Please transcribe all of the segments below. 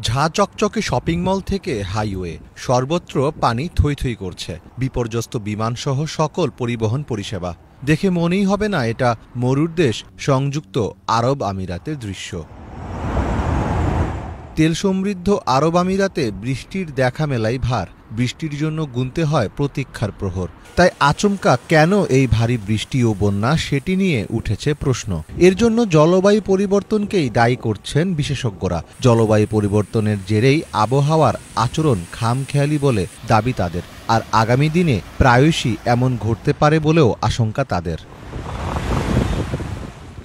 ঝাঁ চকচকে shopping mall থেকে হাইওয়ে, সর্বত্র পানি থই থই করছে। বিপর্যস্ত বিমানসহ সকল পরিবহন পরিষেবা দেখে মনেই হবে না এটা মরুর দেশ সংযুক্ত আরব আমিরাতের দৃশ্য। তেল সমৃদ্ধ আরব আমিরাতে বৃষ্টির দেখা মেলাই ভার। বৃষ্টির জন্য গুনতে হয় প্রতীক্ষার প্রহর। তাই আচমকা কেন এই ভারী বৃষ্টি ও বন্যা, সেটি নিয়ে উঠেছে প্রশ্ন। এর জন্য জলবায়ু পরিবর্তনকেই দায়ী করছেন বিশেষজ্ঞরা। জলবায়ু পরিবর্তনের জেরেই আবহাওয়ার আচরণ খামখেয়ালি বলে দাবি তাদের। আর আগামী দিনে প্রায়শই এমন ঘটতে পারে বলেও আশঙ্কা তাদের।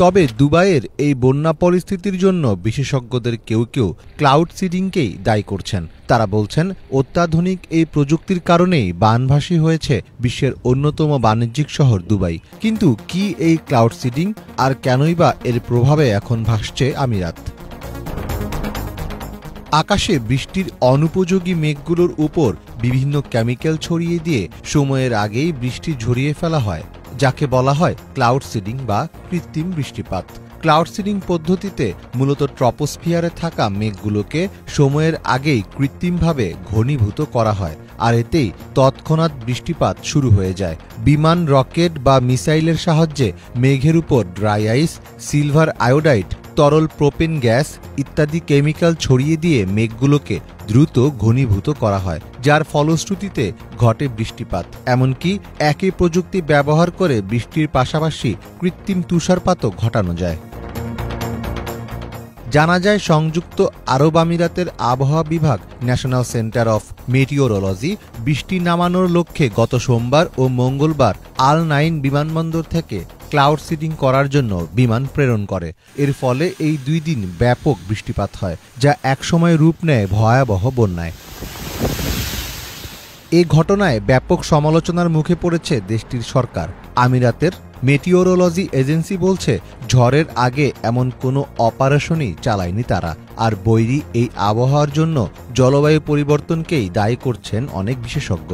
তবে দুবাইয়ের এই বন্যা পরিস্থিতির জন্য বিশেষজ্ঞদের কেউ কেউ ক্লাউড সিডিংকেই দায়ী করছেন। তারা বলছেন, অত্যাধুনিক এই প্রযুক্তির কারণেই বানভাসী হয়েছে বিশ্বের অন্যতম বাণিজ্যিক শহর দুবাই। কিন্তু কি এই ক্লাউড সিডিং, আর কেনই বা এর প্রভাবে এখন ভাসছে আমিরাত? আকাশে বৃষ্টির অনুপযোগী মেঘগুলোর উপর বিভিন্ন কেমিক্যাল ছড়িয়ে দিয়ে সময়ের আগেই বৃষ্টি ঝরিয়ে ফেলা হয়, যাকে বলা হয় ক্লাউড সিডিং বা কৃত্রিম বৃষ্টিপাত। ক্লাউড সিডিং পদ্ধতিতে মূলত ট্রপোস্ফিয়ারে থাকা মেঘগুলোকে সময়ের আগেই কৃত্রিমভাবে ঘনীভূত করা হয়, আর এতেই তৎক্ষণাৎ বৃষ্টিপাত শুরু হয়ে যায়। বিমান, রকেট বা মিসাইলের সাহায্যে মেঘের উপর ড্রাই আইস, সিলভার আয়োডাইড, তরল প্রোপেন গ্যাস ইত্যাদি কেমিক্যাল ছড়িয়ে দিয়ে মেঘগুলোকে দ্রুত ঘনীভূত করা হয়, যার ফলশ্রুতিতে ঘটে বৃষ্টিপাত। এমনকি একই প্রযুক্তি ব্যবহার করে বৃষ্টির পাশাপাশি কৃত্রিম তুষারপাতও ঘটানো যায়। জানা যায়, সংযুক্ত আরব আমিরাতের আবহাওয়া বিভাগ ন্যাশনাল সেন্টার অফ মেটিওরোলজি বৃষ্টি নামানোর লক্ষ্যে গত সোমবার ও মঙ্গলবার আল নাইন বিমানবন্দর থেকে ক্লাউড সিডিং করার জন্য বিমান প্রেরণ করে। এর ফলে এই 2 দিন ব্যাপক বৃষ্টিপাত হয়, যা একসময় রূপ নেয় ভয়াবহ বন্যায়। এ ঘটনায় ব্যাপক সমালোচনার মুখে পড়েছে দেশটির সরকার। আমিরাতের মেটিওরোলজি এজেন্সি বলছে, ঝড়ের আগে এমন কোনো অপারেশনই চালায়নি তারা। আর বৈরী এই আবহাওয়ার জন্য জলবায়ু পরিবর্তনকেই দায়ী করছেন অনেক বিশেষজ্ঞ।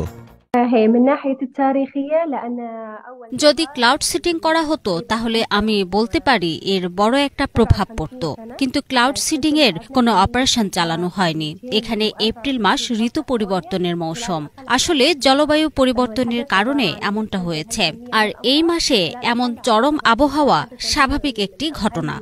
যদি ক্লাউড সিডিং করা হতো তাহলে আমি বলতে পারি এর বড় একটা প্রভাব পড়ত, কিন্তু ক্লাউড সিডিং এর কোনো অপারেশন চালানো হয়নি। এখানে এপ্রিল মাস ঋতু পরিবর্তনের মৌসুম। আসলে জলবায়ু পরিবর্তনের কারণে এমনটা হয়েছে, আর এই মাসে এমন চরম আবহাওয়া স্বাভাবিক একটি ঘটনা।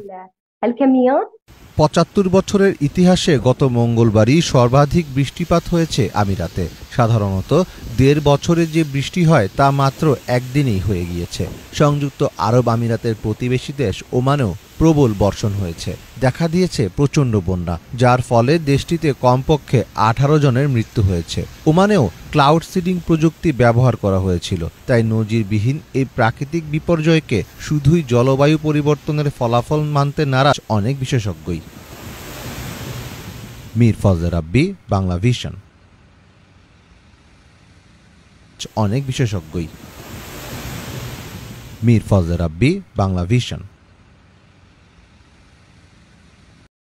৭৫ বছরের ইতিহাসে গত মঙ্গলবারই সর্বাধিক বৃষ্টিপাত হয়েছে আমিরাতে। সাধারণত ১.৫ বছরে যে বৃষ্টি হয় তা মাত্র একদিনেই হয়ে গিয়েছে। সংযুক্ত আরব আমিরাতের প্রতিবেশী দেশ ওমানেও প্রবল বর্ষণ হয়েছে। দেখা দিয়েছে প্রচণ্ড বন্যা, যার ফলে দেশটিতে কমপক্ষে ১৮ জনের মৃত্যু হয়েছে। ওমানেও ক্লাউড সিডিং প্রযুক্তি ব্যবহার করা হয়েছিল। তাই নজিরবিহীন এই প্রাকৃতিক বিপর্যয়কে শুধুই জলবায়ু পরিবর্তনের ফলাফল মানতে নারাজ অনেক বিশেষজ্ঞই। মীর ফজলে রাব্বী, বাংলা ভিশন। অনেক বিশেষজ্ঞই। মীর ফজলে রাব্বী, বাংলা ভিশন।